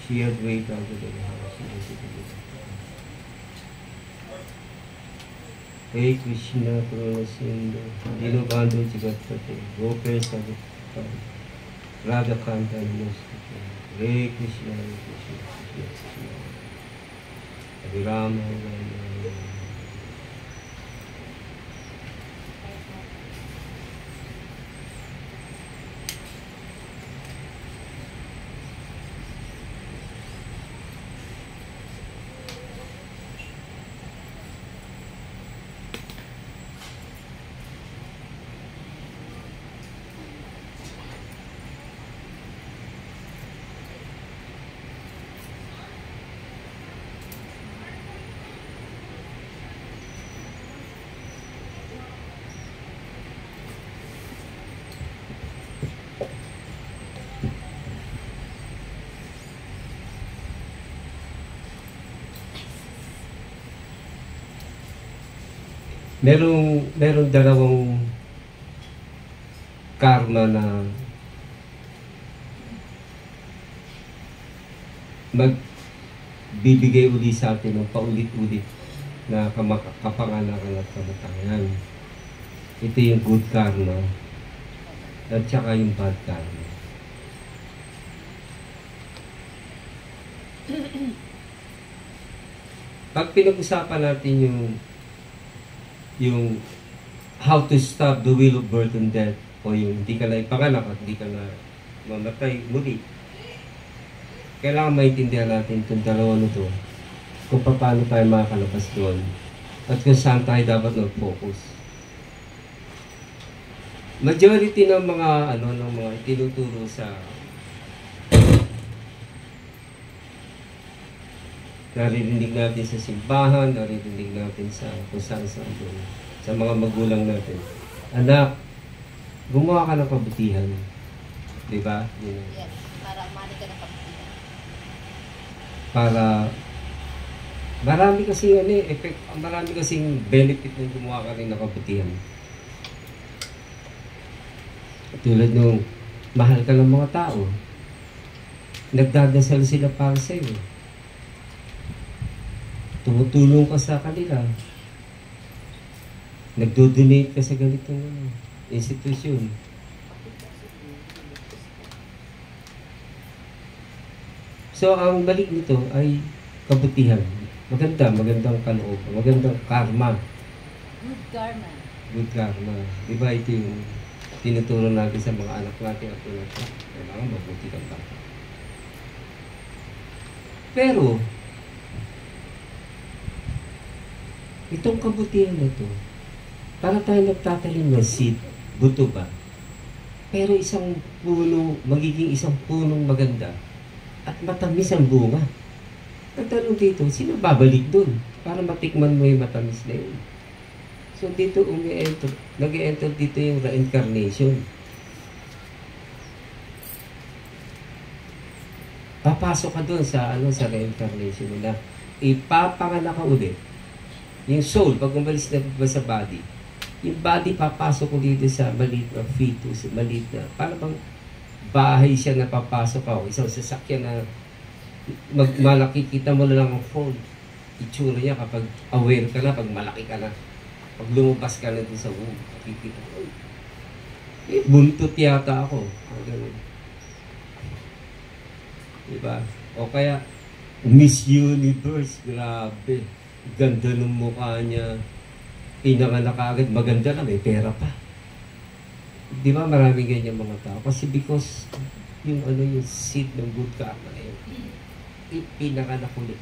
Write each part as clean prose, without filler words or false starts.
She had weight out of the house. Hey Krishna Pranasindhu Dino Bandhu Jigatpate Gope Sabhutta Radha Kanta Namaste Hare Krishna Krishna Krishna Hare Rama Hare Rama. Merong dalawang karma na magbibigay uli sa atin ng paulit-ulit na kapanganakan at kamatayan. Ito yung good karma at saka yung bad karma. Pag pinag-usapan natin yung how to stop the wheel of birth and death o yung hindi ka na ipanganak at hindi ka na mamatay muli, kailangan maintindihan natin itong dalawa nito kung paano tayo makakalabas doon at kung saan tayo dapat mag-focus. Majority ng mga ng mga itinuturo sa naririnig natin sa simbahan, naririnig natin sa kung saan sa mga magulang natin. Anak, gumawa ka ng kabutihan. Di ba? Yes, para umani ka ng kabutihan. Para marami kasing effect, marami kasing benefit na gumawa ka rin ng kabutihan. Tulad nung mahal ka ng mga tao, nagdadasal sila para sa iyo. Tumutulong ka sa kanila. Nagdo-donate ka sa ganitong institusyon. So, ang balik nito ay kabutihan. Magandang kaloob, magandang karma. Good karma. Good karma. Diba ito yung tinuturo natin sa mga anak natin at natin. Kailangan mabuti kang bata. Pero, itong kabutihan na ito, para tayo nagtatalim ng seed, buto ba? Pero isang puno, magiging isang punong maganda at matamis ang bunga. Ang tanong dito, sino babalik dun para matikman mo yung matamis na yun? So dito nag-enter dito yung reincarnation. Papasok ka dun sa sa reincarnation na ipapanganak ka ulit. Yung soul, pag umalis na sa body, yung body papasok ulit sa maliit na fetus, maliit na, para bang bahay siya na papasok ka, isang sasakyan na malaki, kita mo na lang ang phone. Itsura niya kapag aware ka na, pag malaki ka na, pag lumabas ka na din sa womb, nakikita ko, buntot yata ako. Ganun. Diba? O kaya, Miss Universe, grabe. Ganda ng mukha niya. Pinanganak agad, maganda na, may pera pa. Di ba maraming ganyan mga tao? Kasi because yung yung seed ng good karma na yun, pinanganak ulit.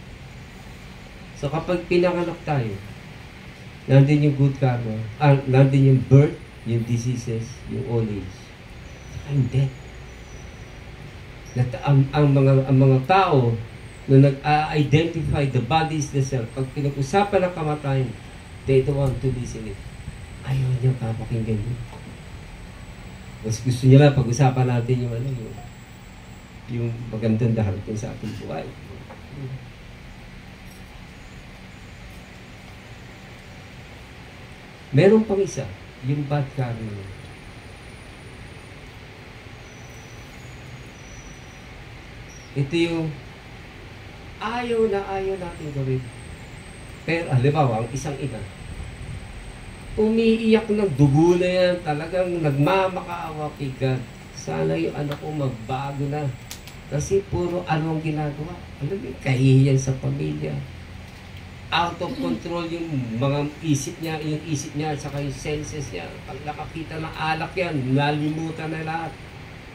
So kapag pinanganak tayo, nandun yung good karma, nandun yung birth, yung diseases, yung old age, and death. Ang mga tao na nag-identify the body is the self, pag pinag-usapan ng kamatayan, they don't want to listen it. Ayaw niya papakinggan yun. Mas gusto niya lang pag-usapan natin yung magandang darating sa ating buhay. Meron pang isa, yung bad karma. Ito yung ayaw na ayaw natin gawin. Pero halimbawa, ang isang ina, umiiyak ng dugo na yan, talagang nagmamakaawa kay God. Sana yung anak ko magbago na. Kasi puro ano ang ginagawa. Alam mo, kahihiyan sa pamilya. Out of control yung mga isip niya at saka yung senses niya. Pag nakakita ng alak yan, nalimutan na lahat.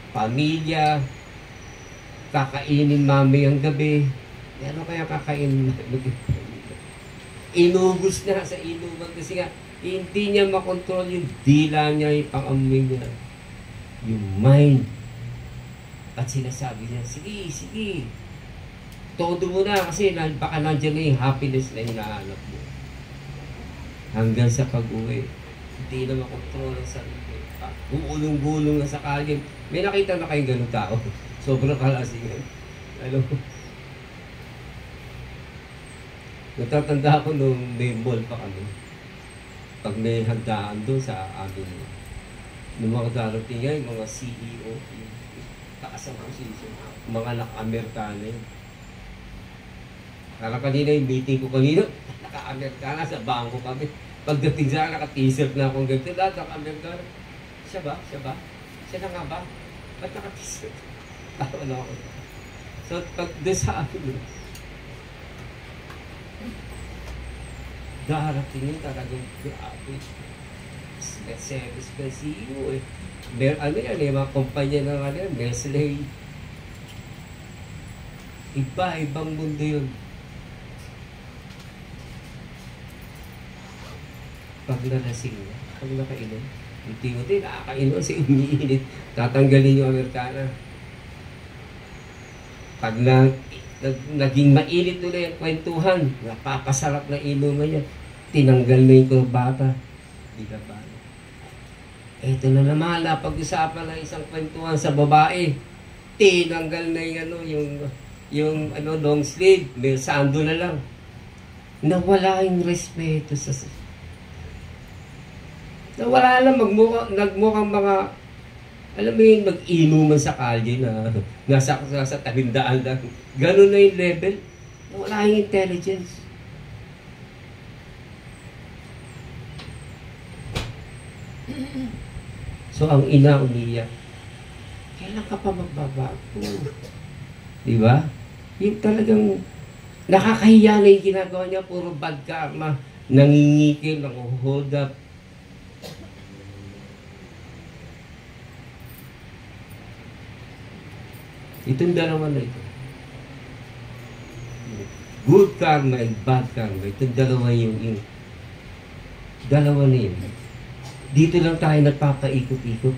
Pamilya, kakainin mami ang gabi. Ano kaya kakainin namin? Inubos na sa inuman kasi nga, hindi niya makontrol yung dila niya, yung pang-amoy niya. Yung mind. At sinasabi niya, sige. Todo mo na kasi baka nandiyan na yung happiness na hinahanap mo. Hanggang sa pag-uwi, hindi na makontrol ang sarili. Gulong-gulong na sa kalye. May nakita na kayong ganun tao. Sobrang kalasingan. Alam mo? Natatanda ko nung may mall pa kami. Pag may handaan doon sa amin, nung mga darating nga, yung mga CEO, yung taas ang position, mga naka-Amerikana yun. Kala kanina yung meeting ko kanina, naka-Amerikana sa bangko kami. Pagdating sa akin, naka-t-shirt na akong ganito, lahat naka-Amerikana. Siya ba? Siya na nga ba? Ba't naka-t-shirt? Tawa na ako. So, pag doon sa akin, darating yun talagang grabe. Service ka CEO eh. Ano yan eh, mga kumpanya ng ano yan, Nestle. Ibang mundo yun. Pag nalasing na, pag nakainom, hindi nakakainom kasi umiinit. Tatanggalin yung Amerikana. Pag naging mainit ulit yung kwentuhan, napapasarap na inuman niya, tinanggal na yung kurbata. Di ka ba? Ito na naman, napag-usapan ng isang kwentuhan sa babae. Tinanggal na yung long sleeve, may sando na lang. Nawala yung respeto sa... Nawala lang, nagmukhang mga... Alam mo yun, mag-inuman sa kalye na nasa tabindaan lang. Ganun na yung level. Wala yung intelligence. So, ang ina umiyak. Kailan ka pa magbabago? Di ba? Yung talagang nakakahiya na yung ginagawa niya. Puro bad karma. Nangingikil, nang-hold up. Itong dalawa na ito. Good karma and bad karma. Itong dalawa yung dalawa na yun. Dito lang tayo nagpapaikot-ikot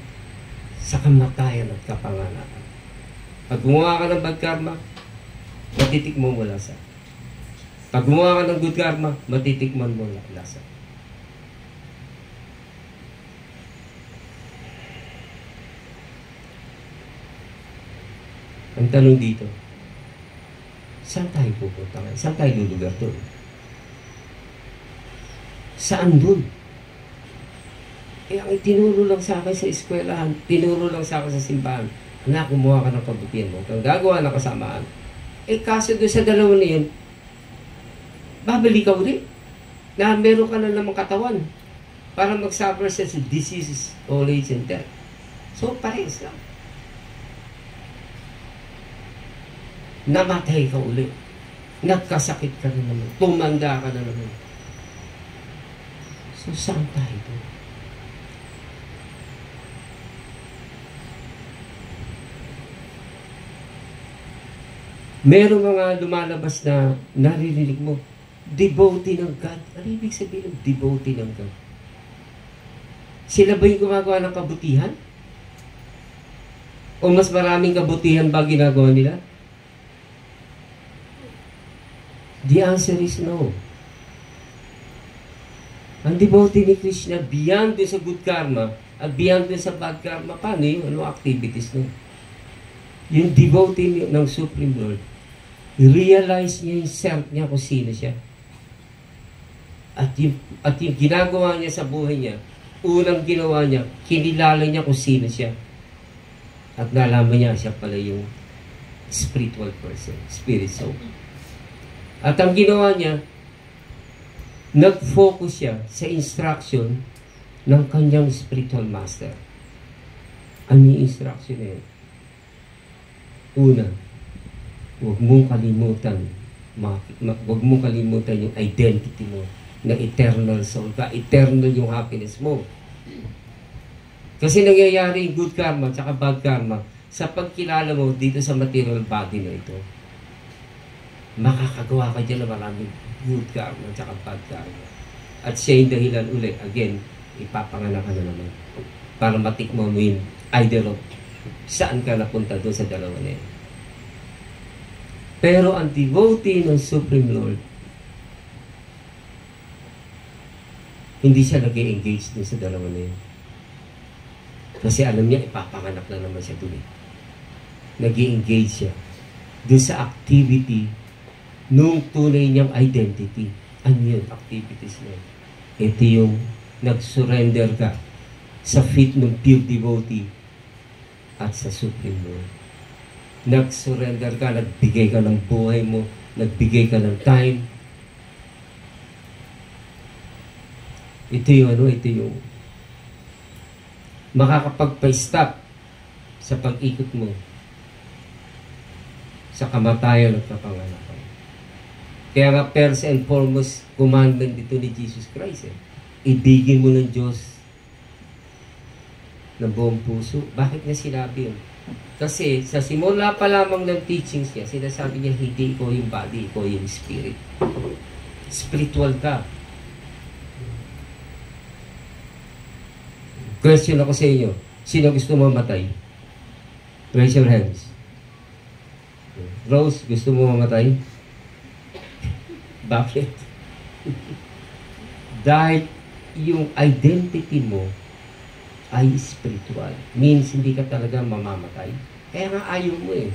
sa kamatayan at kapanganakan. Pag gumawa ka ng bad karma, matitikman mo lasa. Pag gumawa ka ng good karma, matitikman mo lasa. Ang tanong dito, saan tayo pupunta ngayon? Saan tayo lulugar doon? Saan doon? Ang itinuro lang sa akin sa eskwelahan, tinuro lang sa akin sa simbahan, na kumuha ka ng kabutihan mo, kung gagawa ng kasamaan. Kaso doon sa dalawa na yun, babalik ka ulit, na meron ka na namang katawan para mag-suffer sa diseases, old age, and death. So, parehas lang. Namatay ka ulit. Nagkasakit ka na naman. Tumanda ka na naman. So, saan tayo doon? Merong mga lumalabas na naririnig mo, devotee ng God. Ano ibig sabihin ng devotee ng God? Sila ba yung gumagawa ng kabutihan? O mas maraming kabutihan ba ginagawa nila? The answer is no. Ang devotee ni Krishna, beyond din sa good karma, at beyond din sa bad karma, paano yun? Ano activities no? Yung devotee ng Supreme Lord, realize niya yung self niya kung sino siya. At yung ginagawa niya sa buhay niya, unang ginawa niya, kinilala niya kung sino siya. At nalaman niya siya pala yung spiritual person, spirit soul. At ang ginawa niya, nag-focus siya sa instruction ng kanyang spiritual master. Ano yung instruction na yun? Una, huwag mong kalimutan, huwag mong kalimutan yung identity mo na eternal soul ka. Eternal yung happiness mo. Kasi nangyayari yung good karma at bad karma sa pagkilala mo dito sa material body na ito. Makakagawa ka dyan na maraming good karma at bad karma. At siya yung dahilan ulit, again, ipapanganak ka na naman para matikmo mo yung either of saan ka napunta doon sa dalawa na yun. Pero ang devotee ng Supreme Lord, hindi siya nag-engage doon sa dalawa na yun. Kasi alam niya, ipapanganak na naman siya doon. Nag-engage siya doon sa activity nung tunay niyang identity. Ano yun? Activities niya. Ito yung nag-surrender ka sa feet ng pure devotee at sa Supreme Lord. Nag-surrender ka, nagbigay ka ng buhay mo, nagbigay ka ng time. Ito yung makakapagpa-stop sa pag-ikot mo sa kamatayan at kapanganakan. Kaya nga first and foremost commandment dito ni Jesus Christ, ibigin mo ng Diyos ng buong puso. Bakit niya sinabi yun? Kasi sa simula pa lamang ng teachings niya, sinasabi niya, hindi ikaw yung body, ikaw yung spirit. Spiritual ka. Question ako sa inyo, sino gusto mamatay? Raise your hands. Rose, gusto mo mamatay? Bakit? Dahil yung identity mo ay spiritual. Means, hindi ka talaga mamamatay. Kaya nga ayaw mo eh.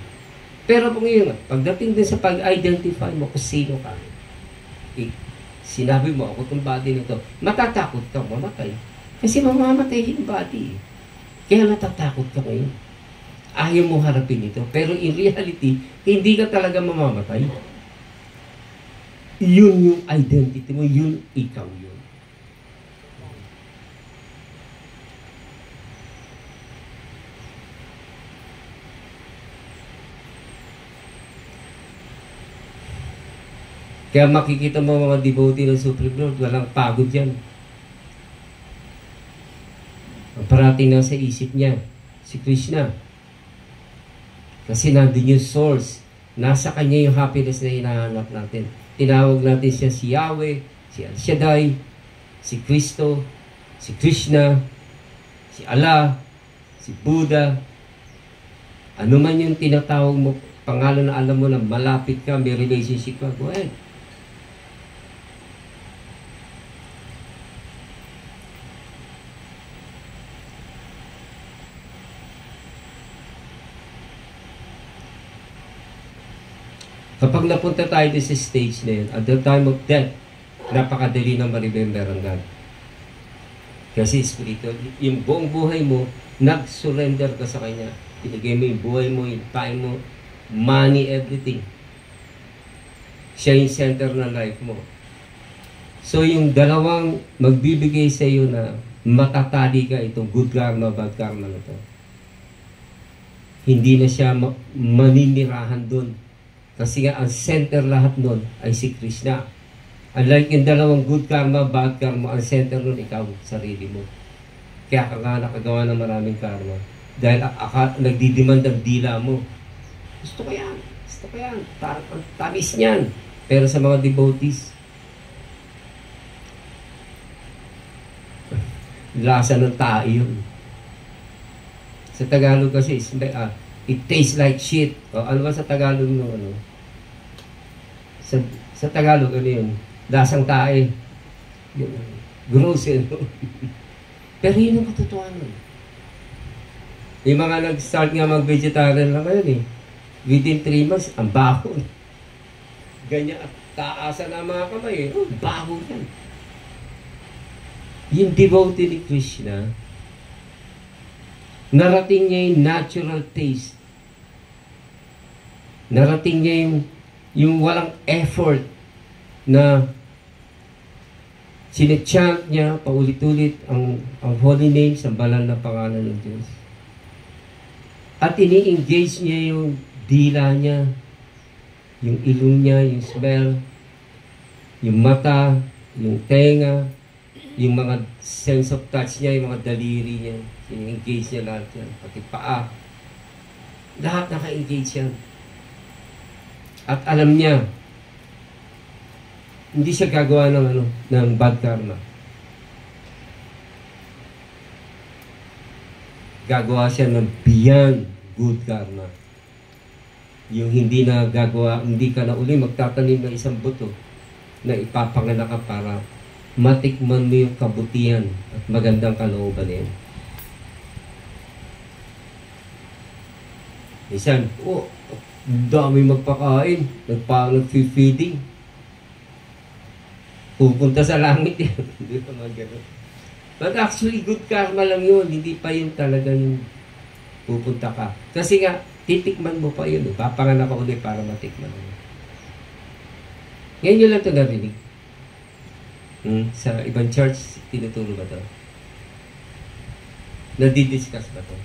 Pero kung yun, pagdating din sa pag-identify mo kung sino ka, sinabi mo, ako itong body nito, matatakot ka mamatay. Kasi mamamatay yung body. Kaya natatakot ka ngayon. Ayaw mo harapin ito. Pero in reality, hindi ka talaga mamamatay. Yun yung identity mo, yun ikaw yun. Kaya makikita mo mga devotee ng Supreme Lord, walang pagod yan. Ang parating na sa isip niya, si Krishna. Kasi nandun yung source. Nasa kanya yung happiness na hinahanap natin. Tinawag natin siya si Yahweh, si El Shaddai, si Kristo, si Krishna, si Allah, si Buddha. Ano man yung tinatawag mo, pangalan na alam mo na malapit ka, may relationship ka, go ahead. Kapag napunta tayo sa stage na yun, at the time of death, napakadali na ma-remember ang God. Kasi spiritual, yung buong buhay mo, nag-surrender ka sa Kanya. Pinigay mo yung buhay mo, yung time mo, money, everything. Siya yung center ng life mo. So yung dalawang magbibigay sa iyo na matatali ka itong good karma, bad karma na to. Hindi na siya maninirahan doon. Kasi nga, ang center lahat nun ay si Krishna. Unlike yung dalawang good karma, bad karma, ang center nun ikaw, sarili mo. Kaya ka nga nakagawa ng maraming karma. Dahil nagdidemand ang dila mo. Gusto ko yan. Gusto ko yan. Tamis niyan. Pero sa mga devotees, lasa ng tae yun. Sa Tagalog kasi, it tastes like shit. O, ano ba sa Tagalog no? Ano? Sa Tagalog, ano yun? Lasang tae. Gross yun. Pero yun ang katotohanan. Yung mga nag-start nga mag-vegetarian lang ngayon eh. Within 3 months, ang baho. Ganyan at taasa na mga kamay eh. Oh, baho yan. Yung devotee ni Krishna, narating niya yung natural taste. Narating niya yung walang effort na sinechant niya paulit-ulit ang holy names, ang banal na pangalan ng Diyos. At ini-engage niya yung dila niya, yung ilong niya, yung smell, yung mata, yung tenga, yung mga sense of touch niya, yung mga daliri niya. Ini-engage niya lahat yan, pati paa. Lahat naka-engage yan. At alam niya, hindi siya gagawa ng bad karma. Gagawa siya ng beyond good karma. Yung hindi na gagawa, hindi ka na uli magtatanim ng isang buto na ipapanganak ka para matikman mo yung kabutihan at magandang kalooban niya. Isan, dami magpakain, nag-feeding. Pupunta sa langit yan. Hindi pa magano. But actually, good karma lang yun. Hindi pa yun talaga yung pupunta ka. Kasi nga, titikman mo pa yun. Papanganak ka ulit para matikman mo. Ngayon yun lang ito narinig. Sa ibang church, tinuturo ba ito? Nadidiscuss ba ito?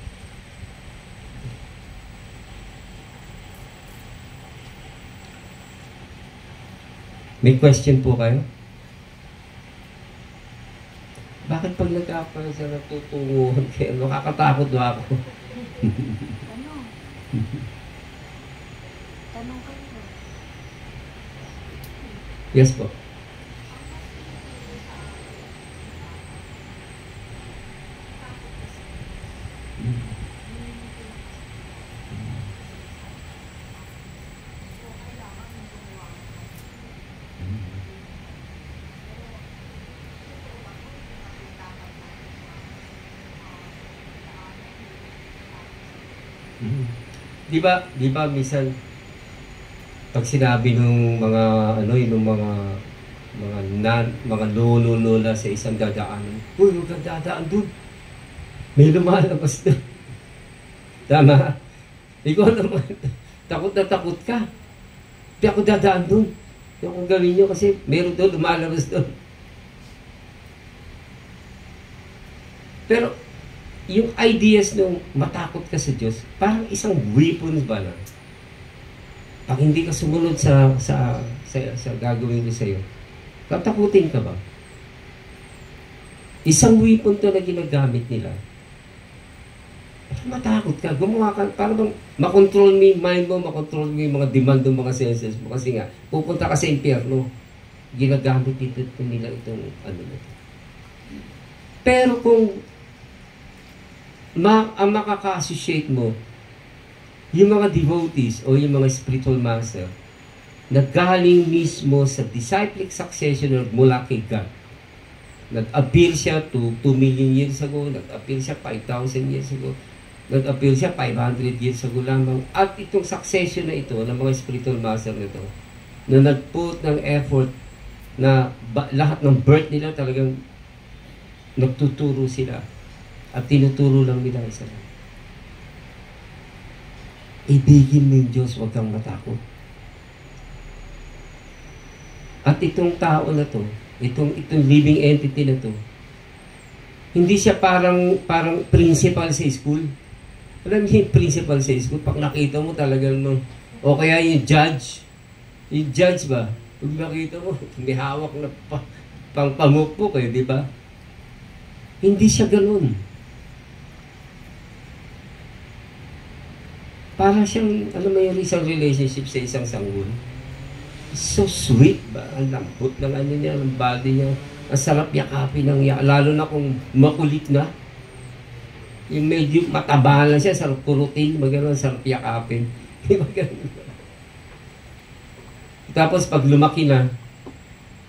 May question po kayo? Bakit pag nagkakaroon sa natutunguhan kayo, nakakatakot ba ako? Tanong. Tanong kayo. Yes po. Di ba minsan pag sinabi ng mga mga lolo lola sa isang dadaanan, "Uy, huwag kang dadaan doon. May lumalabas doon." Tama? Ikaw naman, takot na takot ka. Hindi ako dadaan doon. Hindi ako gawin nyo kasi meron doon, lumalabas doon. Pero yung ideas nung matakot ka sa Diyos, parang isang weapons ba na? Pag hindi ka sumunod sa gagawin ko sa iyo, tatakutin ka ba? Isang weapon to na ginagamit nila. Matakot ka, gumawa ka, para bang makontrol mo yung mind mo, makontrol mo yung mga demand ng mga senses mo. Kasi nga, pupunta ka sa impyerno. Ginagamit nila itong ano na. Pero kung ang makaka-associate mo, yung mga devotees o yung mga spiritual master na galing mismo sa disciplic succession mula kay God. Nag-appear siya to 2 million years ago, nag-appear siya 5,000 years ago, nag-appear siya 500 years ago lamang. At itong succession na ito, ng mga spiritual master na ito, na nag-put ng effort na lahat ng birth nila talagang nagtuturo sila. At tinuturo lang nila isa lang. Ibigin mo yung Diyos, huwag kang matakot. At itong tao na to, itong living entity na to, hindi siya parang principal sa school. Alam niyo yung principal sa school, pag nakita mo talagang o kaya yung judge ba? Pag nakita mo, may hawak na pangpamukpok di ba? Hindi siya ganun. Para siyang, alam mo yung isang relationship sa isang sanggol. So sweet ba? Ang lambot ng ano niya, ng body niya. Ang sarap yakapin ng lalo na kung makulit na. Yung medyo mataba lang siya, sarap kurutin, magano'n, sarap yakapin. Tapos pag lumaki na,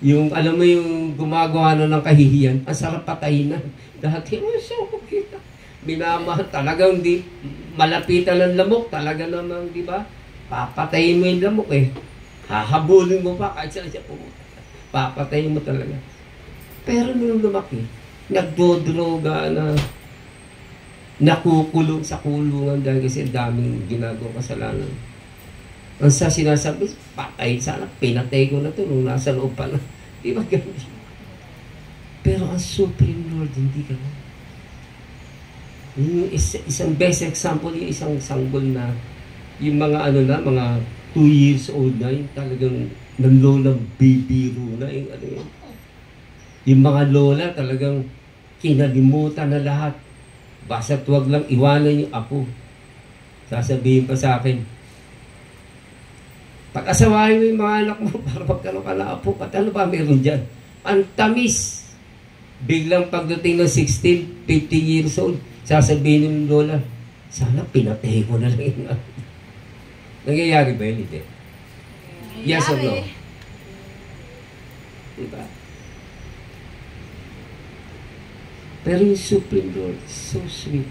yung, alam mo yung gumagawa na ng kahihiyan, ang sarap patayin na. Dati, so kita. Minamahal talagang di malapitan ng lamok, talaga namang, di ba? Papatayin mo yung lamok Hahabulin mo pa kahit saan siya pumunta. Papatayin mo talaga. Pero nung lumaki, nagdodroga na nakukulong sa kulungan dahil kasi daming ginagawa kasalanan. Ang sa sinasabi, patay sana, pinatay ko na to nung nasa loob pa na. Di ba ganun? Pero ang Supreme Lord, hindi ganun. Yung isang best example, yung isang sanggol na, yung mga ano na, mga 2 years old na, yung talagang nanlolang bibiro na, yung ano yun. Yung mga lola talagang kinalimutan na lahat. Basta't wag lang iwanan yung apo. Sasabihin pa sa akin, pag-asawahin mo yung mga anak mo para magkaroon ka na apo. At ano ba meron dyan? Ang tamis. Biglang pagdating ng 16, 50 years old, sasabihin ng lola, sana pinatay ko na lang yun. Nangyayari ba yun? Hindi. Yes or no? Diba? Pero yung Supreme Lord, so sweet.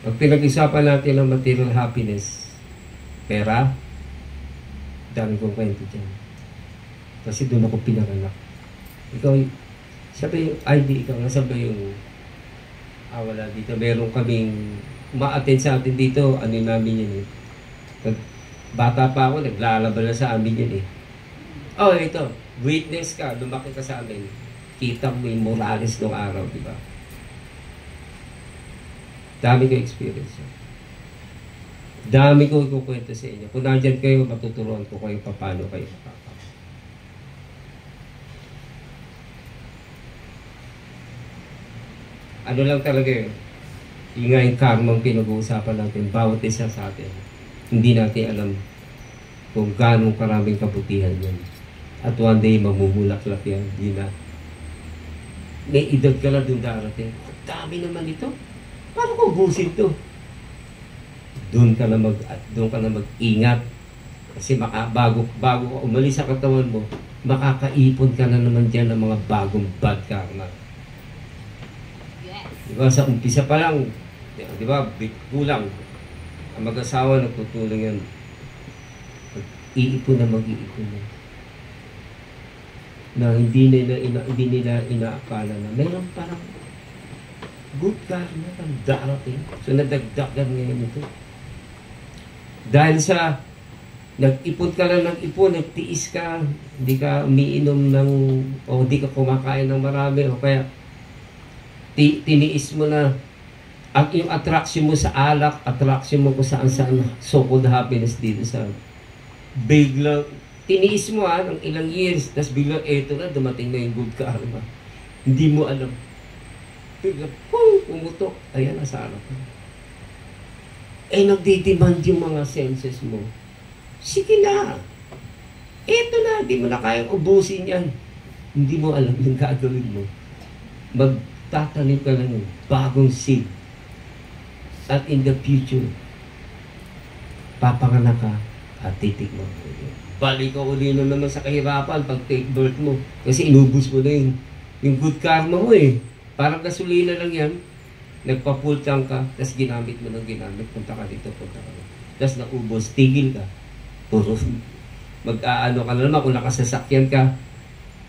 Pag pinag-isapan natin ng material happiness, pera, dami kong kwento dyan. Kasi doon ako pinanganak. Ikaw, sabi yung ID, ikaw nga sabi yung wala dito. Meron kaming ma-attend sa atin dito, ano namin yun eh. Pag bata pa ako, naglalaban na sa amin yun eh. Oh, ito, witness ka, lumaki ka sa amin. Kita mo yung Morales noong araw, di ba? Dami ko experience yun. Dami ko ikukwento sa inyo. Kung nandyan kayo, matuturuan ko kayo paano kayo makaka. Ano lang talaga yun? Yung nga yung karmang pinag-uusapan natin, bawat isa sa atin. Hindi natin alam kung gano'ng karaming kabutihan yun. At one day, mamumulaklak yan. Hindi na. May edad ka lang doon darating. Ang dami naman ito. Paano ko ubusin to? Doon ka na mag-ingat. Kasi bago ka umalis sa katawan mo, makakaipon ka na naman dyan ng mga bagong bad karma. Diba, sa umpisa pa lang, diba, kulang. Ang mag-asawa, nagtutulong yan. Iipon na mag-iipon na. Na hindi nila inaakala na mayroon parang good karma ang darating. So, nadagdagan ngayon ito. Dahil sa nag-ipon ka lang ng ipon, nagtiis ka, hindi ka umiinom o hindi ka kumakain ng marami, o kaya tiniis mo na at yung attraction mo sa alak, attraction mo kung saan so-called happiness dito sa biglang, tiniis mo ng ilang years, tapos biglang eto na, dumating na yung good karma. Hindi mo alam. Biglang, umutok. Ayan, nasa alak mo. Nagdidemand yung mga senses mo. Sige na. Eto na, di mo na kayang ubusin yan. Hindi mo alam yung gagawin mo. Magtatanim ka ng bagong seed. At in the future, papanganak ka at titikman mo. Balik ka uli na naman sa kahirapan pag take birth mo. Kasi inubos mo na yung good karma mo eh. Parang gasolina lang yan. Nagpa-full tank ka, tapos ginamit mo ng ginamit. Punta ka dito, punta ka dito. Tapos naubos, tigil ka. Puro mag-aano ka na naman kung nakasasakyan ka.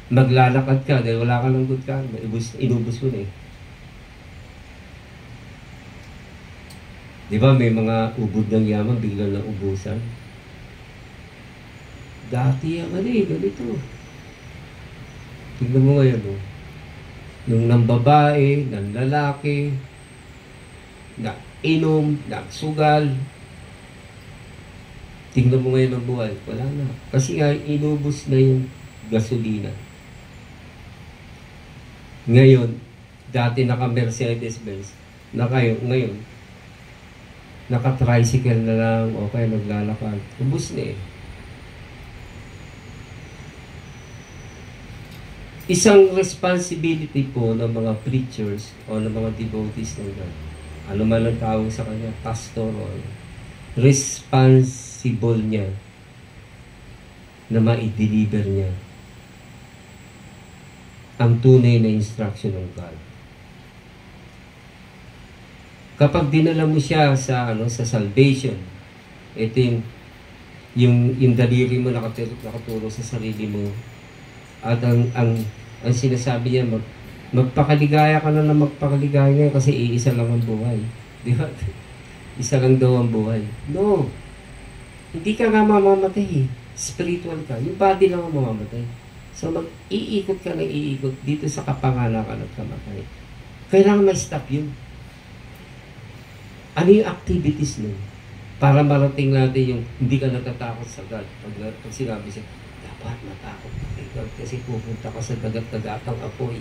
Maglalakad ka dahil wala ka ng good karma. Inubos mo na eh. Di ba may mga ubod ng yaman biglang naubusan? Dati yung ganito. Tingnan mo ngayon, no? Yung ng babae, ng lalaki, inom, sugal. Tingnan mo ngayon ang buhay. Wala na. Kasi nga, inubos na yung gasolina. Ngayon, dati naka-Mercedes-Benz. Ngayon, naka-tricycle na lang o kaya naglalakad. Ubus na eh. Isang responsibility po ng mga preachers o ng mga devotees ng God. Ano man ang tawag sa kanya, pastor o responsible niya na ma-deliver niya ang tunay na instruction ng God. Kapag dinala mo siya sa salvation, ito yung daliri mo nakatulong sa sarili mo, at ang sinasabi niya, Magpakaligaya ka na magpakaligaya ngayon kasi iisa lang ang buhay. Di ba? Isa lang daw ang buhay. No. Hindi ka nga mamamatay eh. Spiritual ka. Yung body lang ang mamamatay. So mag-iikot ka ng iikot dito sa kapanganakan at kamatay. Kailangan ma-stop yun. Ano yung activities nun? Para marating natin yung hindi ka natatakot sa God. Pag sinabi siya, dapat matakot ka kay God kasi pupunta ka sa dagat-dagatang apoy.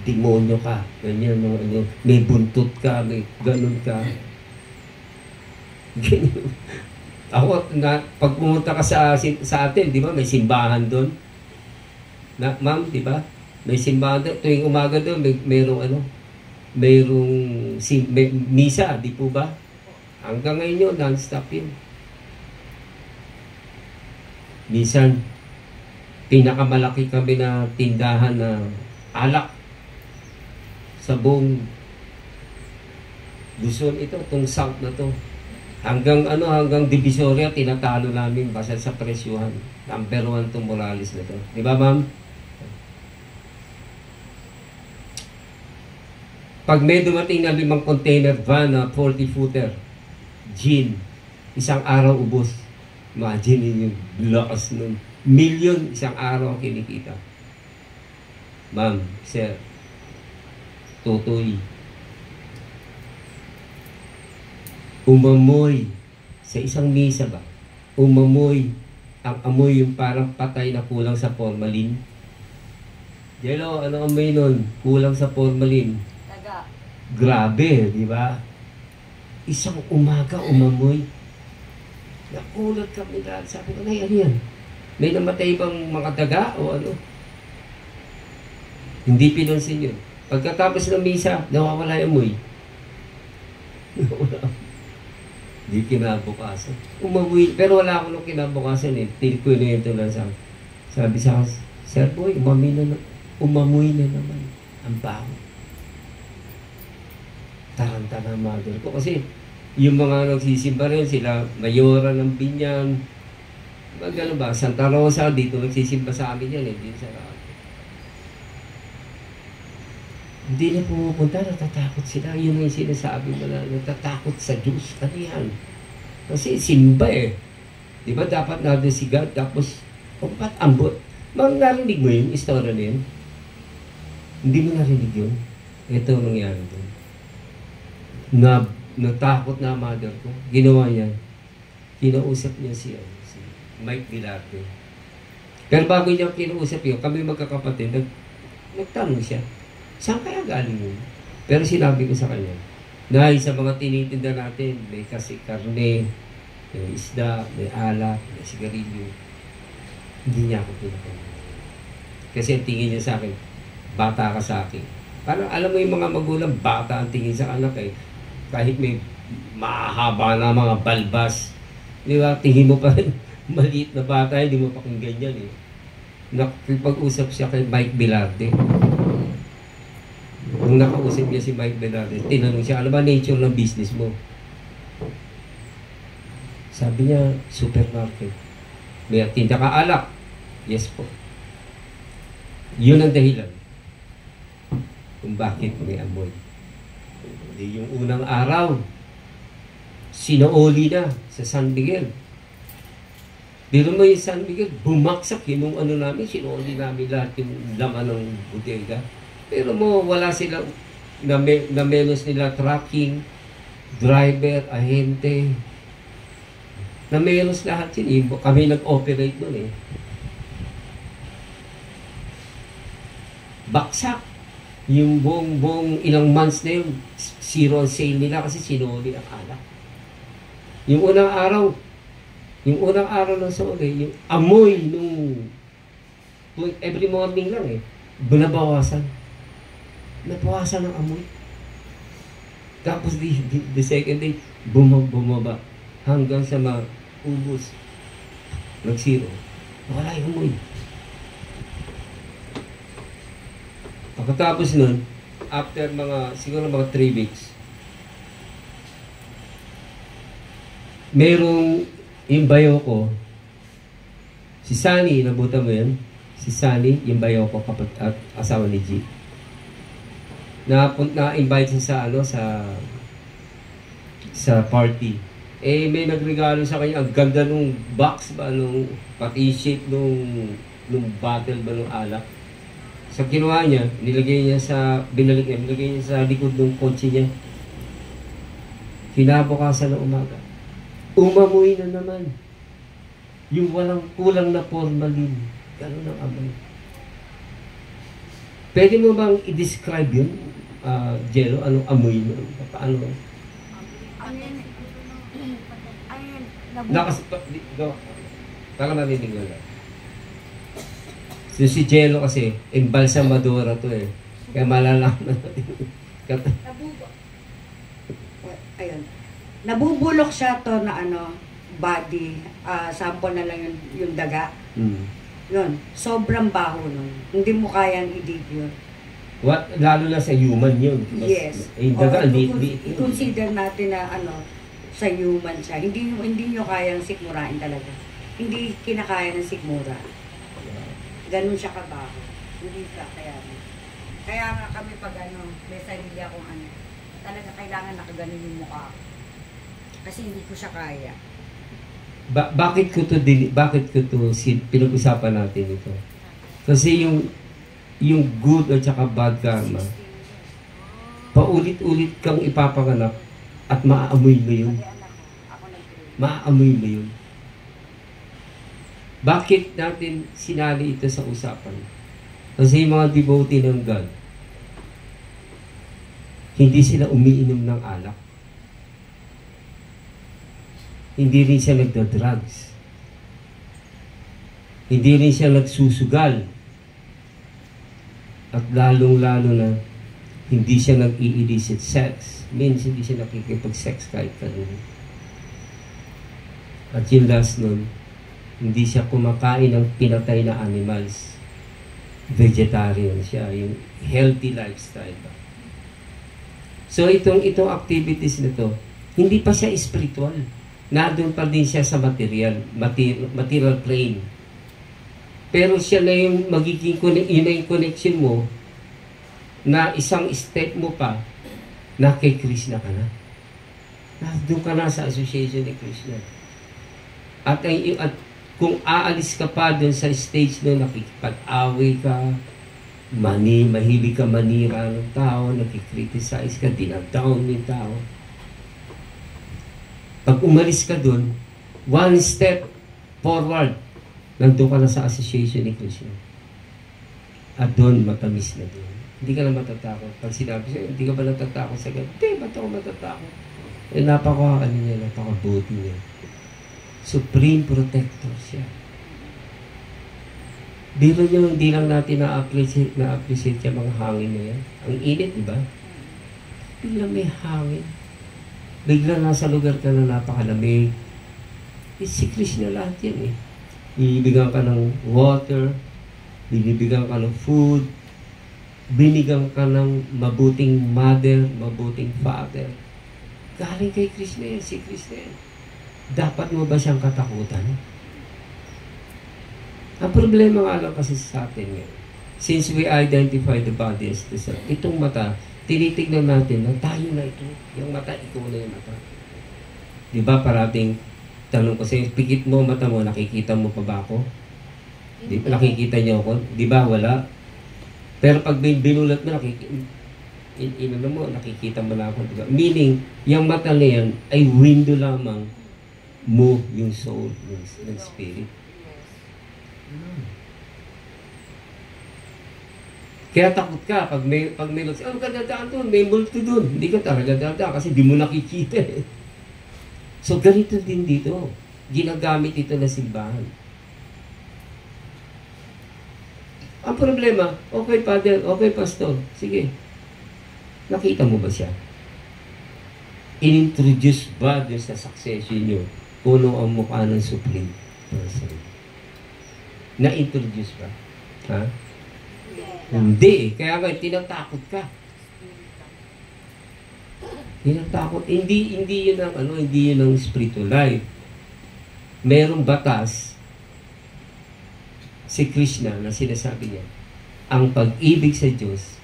Demonyo ka. Ganyan, ano, may buntot ka, may ganun ka. Ganyan. Ako, pag pumunta ka sa atin, di ba, may simbahan doon. Ma'am, di ba? May simbahan doon. Tuwing umaga doon, mayroong misa, di po ba? Hanggang ngayon yun, non-stop yun. Minsan, pinakamalaki kami na tindahan na alak sa buong Luzon ito, itong south na to. Hanggang Divisoria, tinatalo namin basta sa presyuhan. Number 1 itong Morales na to. Di ba, ma'am? Pag may dumating na 5 container van na 40-footer, gin, isang araw ubos. Imagine yung lakas nun. Million isang araw ang kinikita. Ma'am, sir, tutoy. Umamoy sa isang misa ba? Umamoy. Ang amoy yung parang patay na kulang sa formalin. Jello, ano amoy nun? Kulang sa formalin. Taga. Grabe, di ba? Isang umaga umamoy. Nakulat kami lahat. Sabi ko, ano yan? May namatay bang mga daga o ano? Hindi pinansin yun. Pagkatapos ng misa, nawawala yung amoy. Hindi kinabukasan. Umamoy. Pero wala ako nung kinabukasan eh. Tinikwento lang sa sabi sa akin, Sir Boy, umamoy na naman. Ang baho. Taranta na mother ko. Kasi yung mga nagsisimba rin, sila mayora ng Binyan. Gano'n ba? Santa Rosa, dito nagsisimba sa amin yan eh. Dito sa hindi na pumupunta, natatakot sila. Yun yung sinasabi mo na natatakot sa Diyos. Ano yan? Kasi simba eh. Di ba dapat natin si God, tapos, ba't ambot? Mang narinig mo yun, istorya na yun? Hindi mo narinig yun? Ito ang nangyari doon. Natakot na mother ko. Ginawa niya. Kinausap niya si Mike Vilarte. Pero bago niya kinausap yun, kami magkakapatid, nagtanong siya. Saan kaya galing yun? Pero sinabi ko sa kanya, dahil sa mga tinitinda natin, may kasi karne, may isda, may alak, may sigarilyo, hindi niya ako pinapansin. Kasi ang tingin niya sa akin, bata ka sa akin. Parang alam mo yung mga magulang, bata ang tingin sa anak eh. Kahit may mahaba na mga balbas, di ba? Tingin mo pa rin, maliit na bata, hindi mo pa kung ganyan eh. Nakipag-usap siya kay Mike Vilarte. Nung nakausap niya si Mike Vilarte, tinanong siya, ano ba nature ng business mo? Sabi niya, supermarket. May tinda ka alak? Yes po. Yun ang dahilan kung bakit may amoy. Hindi yung unang araw, sinaoli na sa San Miguel. Pero mo yung San Miguel, bumaksak yun ano namin, sinaoli namin lahat yung laman ng bodega. Pero mo, wala silang, na menos nila tracking, driver, ahente. Na menos lahat yun. Kami nag-operate nun eh. Baksak. Yung buong ilang months na yun, zero ang sale nila kasi sinuli ang alak. Yung unang araw ng sole, yung amoy nung every morning lang eh, binabawasan. Nabawasan ng amoy. Tapos the second day, bumaba hanggang sa maubos. Nag-zero. Wala yung amoy. Pagkatapos nun, after siguro mga 3 weeks, merong yung bayo ko, si Sunny, nabuta mo yan? Si Sunny, yung bayo ko, asawa ni G. Na-invite siya sa sa party. Eh, may nagregalo sa kanya, ang ganda nung box ba, nung pati shape nung bottle ba nung alak. Sa kinuha niya, binalik niya, nilagay niya sa likod ng kotse niya. Kinabukasan na umaga. Umamoy na naman. Yung walang kulang na formalin. Ganun ang amoy. Pwede mo bang i-describe yun, Jello? Anong amoy mo? Paano? Para marinig mo lang. So, si Jello kasi, embalsamadora to eh. Kaya malalaman natin. Ayun. Nabubulok siya to na body, sample na lang yung daga. Yun, sobrang baho nun. Hindi mo kayang i-dig yun. Lalo na sa human yun. Yes. Yung daga, i-consider natin na sa human siya. Hindi nyo kayang sikmurain talaga. Hindi kinakaya ng sikmura. Ganun siya kabaho. Hindi siya kaya nga kami pag may sarili akong talaga kailangan nakaganon yung mukha ko. Kasi hindi ko siya kaya. Bakit ko to pinag-usapan natin ito? Kasi yung good at saka bad karma, paulit-ulit kang ipapanganak at maaamoy mo yun. Maaamoy mo yun. Bakit natin sinali ito sa usapan? Kasi yung mga devotee ng God, hindi sila umiinom ng alak. Hindi rin siya nagda-drugs. Hindi rin siya nagsusugal. At lalong-lalo na, hindi siya nag-i-illicit sex. Means, hindi siya nakikipag-sex kahit kanino. At yung last nun, hindi siya kumakain ng pinatay na animals. Vegetarian siya. Yung healthy lifestyle ba. So, itong activities na to, hindi pa siya spiritual. Nandun pa din siya sa material plane. Pero siya na yung magiging yung connection mo na isang step mo pa na kay Krishna ka na. Nandun ka na sa association ni Krishna. At kung aalis ka pa dun sa stage na nakikipag-away ka, mahilig ka manira ng tao, nakikriticize ka, dinadown yung tao. Pag umalis ka dun, one step forward, nandun ka na sa association ni Krishna. At doon, matamis na doon. Hindi ka na matatakot. Pag sinabi sa'yo, hindi ka ba natatakot sa ganyan? Hindi, ba't ako matatakot? Napakabuti niya. Supreme protector siya. Biro niyo, hindi lang natin na-appreciate yung mga hangin na yan. Ang init, di ba? Biglang may hangin. Biglang nasa lugar ka na napakalamig. Si Krishna lahat yan eh. Binibigyan ka ng water, binibigyan ka ng food, binigyan ka ng mabuting mother, mabuting father. Galing kay Krishna yan, si Krishna yan. Dapat mo ba siyang katakutan? Ang problema nga lang kasi sa atin ngayon, since we identify the body as the self, itong mata, tinitignan natin na tayo na ito. Yung mata, ikaw na yung mata. Diba parating tanong ko sa'yo, pikit mo mata mo, nakikita mo pa ba ako? Di ba nakikita niyo ako? Diba wala? Pero pag binulat mo, nakikita mo na ako. Diba? Meaning, yung mata na yan ay window lamang mo yung soul, yung spirit. Kaya takot ka pag may logs, ka dadaan doon, may multo doon. Hindi ka talaga dadaan kasi di mo nakikita eh. So ganito din dito. Ginagamit ito na simbahan. Ang problema, okay Father, okay Pastor, sige. Nakita mo ba siya? Inintroduce ba doon sa succession nyo kung ang mukha ng supreme person? Na-introduce ba? Ha? Hindi. Kaya nga, tinatakot ka. Tinatakot. Hindi yun ang hindi yun ang spiritual life. Merong batas si Krishna na sinasabi niya, ang pag-ibig sa Diyos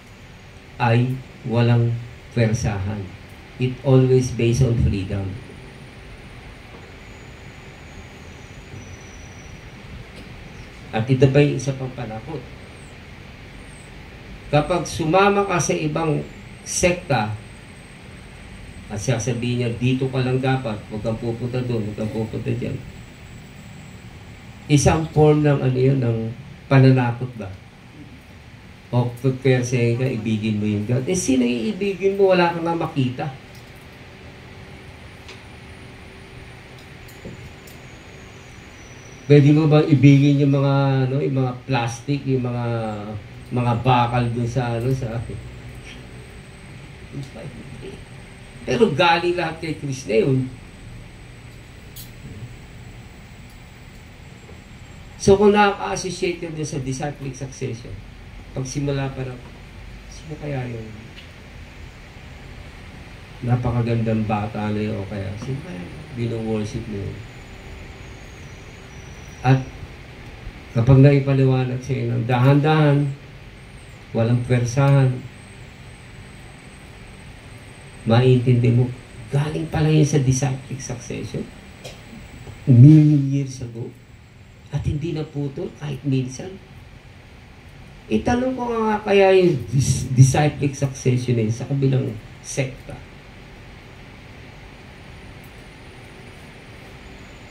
ay walang pwersahan. It always based on freedom. At ito ba yung isa pang panakot? Kapag sumama ka sa ibang sekta, at sasabihin niya, dito ka lang dapat, huwag kang pupunta doon, huwag kang pupunta dyan. Isang form ng ano yun, ng pananakot ba? O pagpersahin ka, ibigin mo yung God. Eh, sino yung ibigin mo? Wala kang nga makita. Pwede mo bang ibigin yung mga, ano, yung mga plastic, yung mga bakal doon sa, ano, sa... Pero galing lahat kay Krishna yun. So kung nakaka-associate yun sa disciplic succession, pagsimula pa ng, sino kaya yun? Napakagandang bata na yun, o kaya, sino kaya bino-worship mo yun? At kapag naipaliwanag sa'yo ng dahan-dahan, walang pwersahan, maiintindi mo, galing pala yun sa disciplic succession. Million years ago. At hindi na putol kahit minsan. Itanong ko nga kaya yung disciplic succession sa kabilang sekta.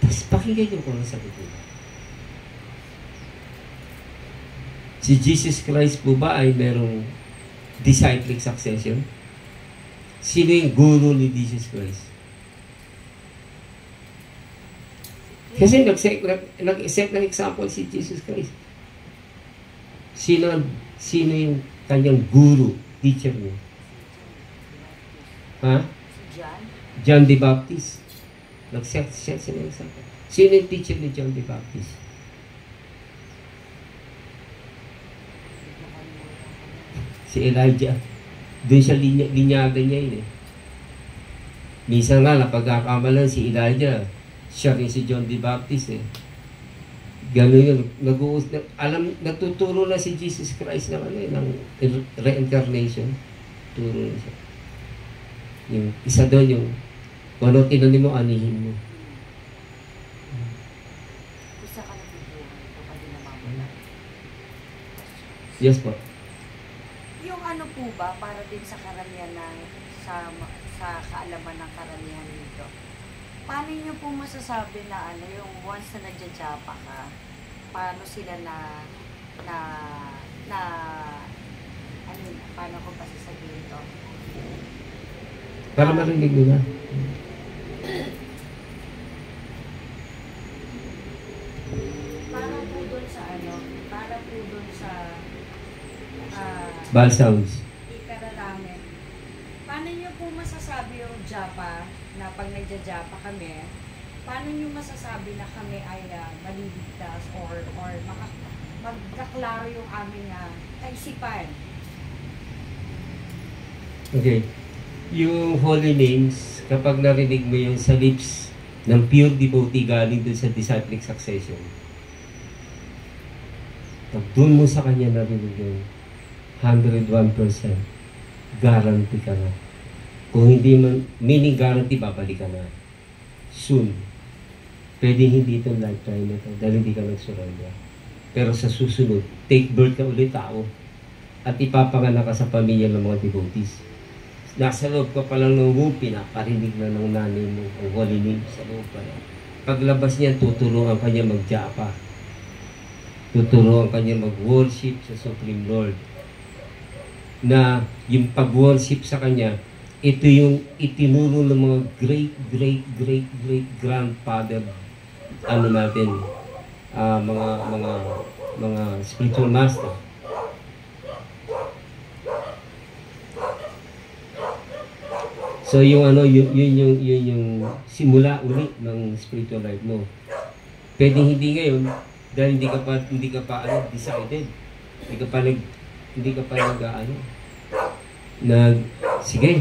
Tapos pakinggan nyo kung ang sagot nila. Si Jesus Christ po ba ay merong disciplic succession? Sino yung guru ni Jesus Christ? Kasi nag-set ng example si Jesus Christ. Sino yung kanyang guru, teacher niya? Ha? John? John the Baptist. Nag-set siya ng example. Sino yung teacher ni John the Baptist? Si Elijah. Doon siya linyagan niya yun eh. Minsan nga, napagkakamalan si Elijah, siya rin si John the Baptist eh. Gano'n yun. Nagtuturo na si Jesus Christ ng, ng reincarnation. Turo na siya. Yung isa doon yung, kung ano tinanim mo, anihin mo. Isa ka nabubuhay ito pag namamula. Yes po. Yung ano po ba, para din sa karamihan ng, sa kaalaman ng karamihan dito, paano nyo po masasabi na ano, yung once na nagja-japa ka, paano sila ano, paano ko pa sasabihin ito? Para marinig mo na. Para po dun sa ano, para po dun sa Bal sounds. ikararami. Paano nyo po masasabi yung japa na pag nagja-japa kami, paano nyo masasabi na kami ay maliligtas or magkaklaro yung aming kaisipan? Okay. Yung holy names, kapag narinig mo yung sa lips ng pure devotee galing dun sa disciplic succession, pag dun mo sa kanya narinig yung 101%, guarantee ka na. Kung hindi man, meaning guarantee, babalik ka na. Soon. Pwede hindi itong lifetime na ito dahil hindi ka nagsurrender. Pero sa susunod, take birth ka ulit tao at ipapanganak ka sa pamilya ng mga devotees. Nasa loob ka pa lang ng womb, pinaparinig na ng nanay mo ang holy name sa loob pa lang. Paglabas niya, tuturuan ka niya mag-japa. Tuturuan ka niya mag-worship sa Supreme Lord. Na yung pag-worship sa Kanya, ito yung itinuro ng mga great grandfather natin, mga spiritual master. So yung yung simula ulit ng spiritual life mo. Pwede hindi ngayon dahil hindi ka pa decided. Hindi ka pa sige,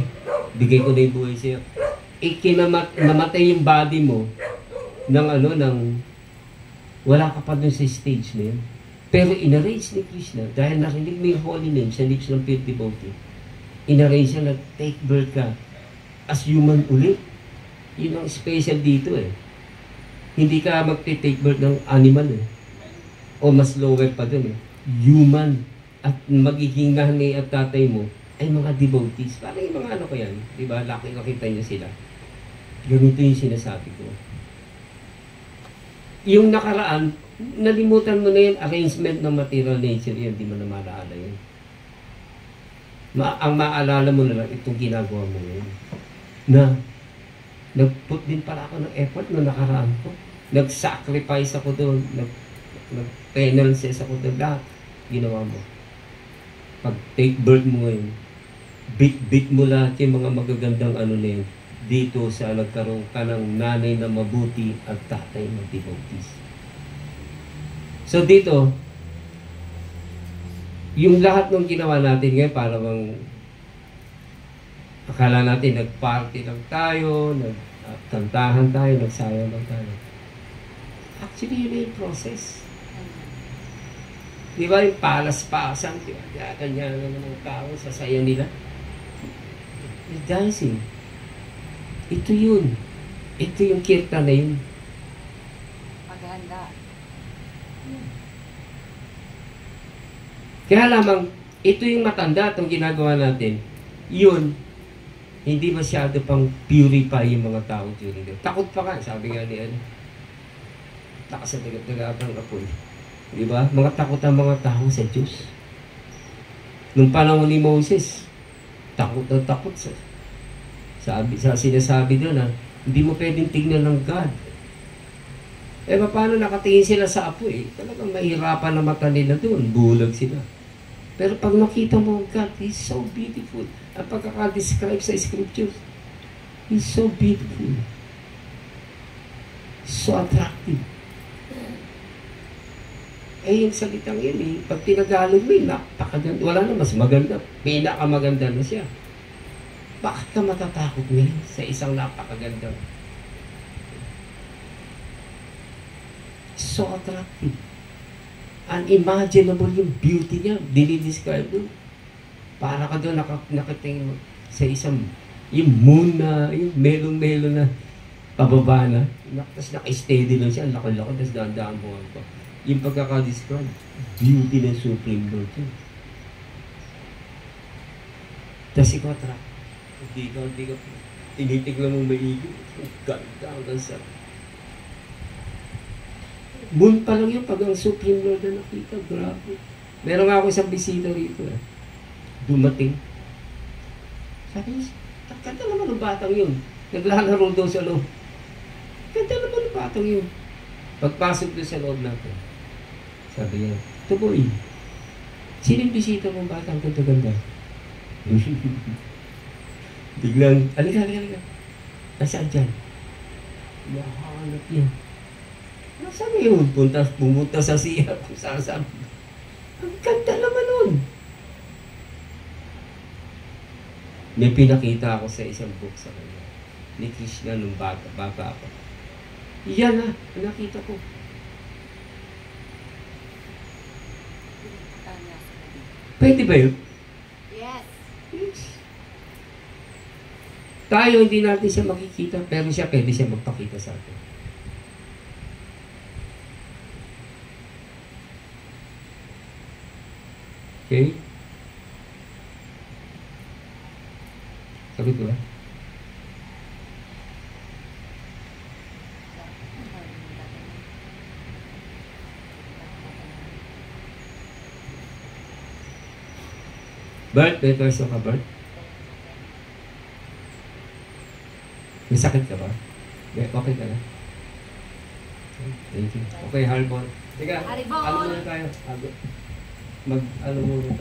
bigay ko na yung buhay sa'yo. Namatay yung body mo wala ka pa dun sa stage na yun. Pero in-arrange ni Krishna, dahil narinig mo yung holy name sa lips ng pure devotee, inarrange siya na take birth ka as human ulit. Yun ang special dito eh. Hindi ka magte-take birth ng animal eh. O mas lower pa dun eh. Human. At magiging nanay at tatay mo ay mga devotees. Parang yung mga ano ko yan. Diba? Laki nakita niyo sila. Ganito yung sinasabi ko. Yung nakaraan, nalimutan mo na yun, arrangement ng material nature yun. Di mo na maalala yun. Ang maalala mo na lang, itong ginagawa mo ngayon. Na, nag-put din pala ako ng effort no nakaraan ko. Nag-sacrifice ako doon. Nag-penances ako doon. Lahat, ginawa mo. Pag take birth mo ngayon, bit mo lahat yung mga magagandang ano na yun. Dito sa nagkaroon ka ng nanay na mabuti at tatay na devotees. So dito, yung lahat ng ginawa natin ngayon, parang akala natin nag-party lang tayo, nagkantahan tayo, nagsayaw lang tayo. Actually, yun yung process. Di ba yung palas-pasan, ganyan ng mga tao sa saya nila? Yung dancing. Ito yun. Ito yung kirtan na yun. Paghahanda. Kaya lamang, ito yung matanda itong ginagawa natin. Yun, hindi masyado pang purify yung mga tao during that. Takot pa ka, sabi nga ni ano. Takas sa dagat-dagatang apoy. Diba? Mga takot ang mga tao sa Diyos. Nung panahon ni Moses, takot na takot sa sinasabi doon na hindi mo pwedeng tignan ng God. Eh, paano nakatingin sila sa apoy? Talagang mahirapan na mata nila doon. Bulag sila. Pero pag nakita mo ang God, He's so beautiful. Ang pagkaka-describe sa scriptures, He's so beautiful. So attractive. Eh, yung salitang yun eh, pag tinagalog mo yun, napakaganda. Wala na, mas maganda. Pinakamaganda na siya. Bakit ka matatakot ngayon sa isang napakaganda? So attractive. Unimaginable yung beauty niya. Dinidescribe doon. Para ka doon nakatingin sa isang, yung moon na, yung melong-melo na pababa na. Tapos naka-steady lang siya, laki-laki, tapos dahan-dahan mo pa. Yung pagkakadescribe, beauty ng Supreme Lord yun. Tapos ikaw attract. Hindi ka, tinitignan mo maigi. Ganda hanggang sa moon pa lang yun pag ang Supreme Lord na nakita. Grabe. Meron nga ako isang bisita rito. Dumating. Sabi niya, ganda naman ang batang yun. Naglalaro daw sa loob. Ganda naman ang batang yun. Pagpasok doon sa loob natin, sabi niya, Tuboy, sinong bisita mong batang ganda-ganda? Biglang, alika. Nasaan dyan? Mahanap niya. Nasaan yun? Pumunta sa siya kung saan. Ang ganda naman nun. May pinakita ako sa isang book sa kanya. Ni Krishna nung bata ako. Yan na, nakita ko. Pwede ba yun? Yes. Yes. Tayo hindi natin siya makikita, pero siya pwede siya magpakita sa atin. Okay? Sabi ko ba? Bert, may question ka, Bert? May sakit ka ba? Okay ka na? Thank you. Okay, Harbor. Teka, Harbor! ano muna tayo? Ano muna tayo?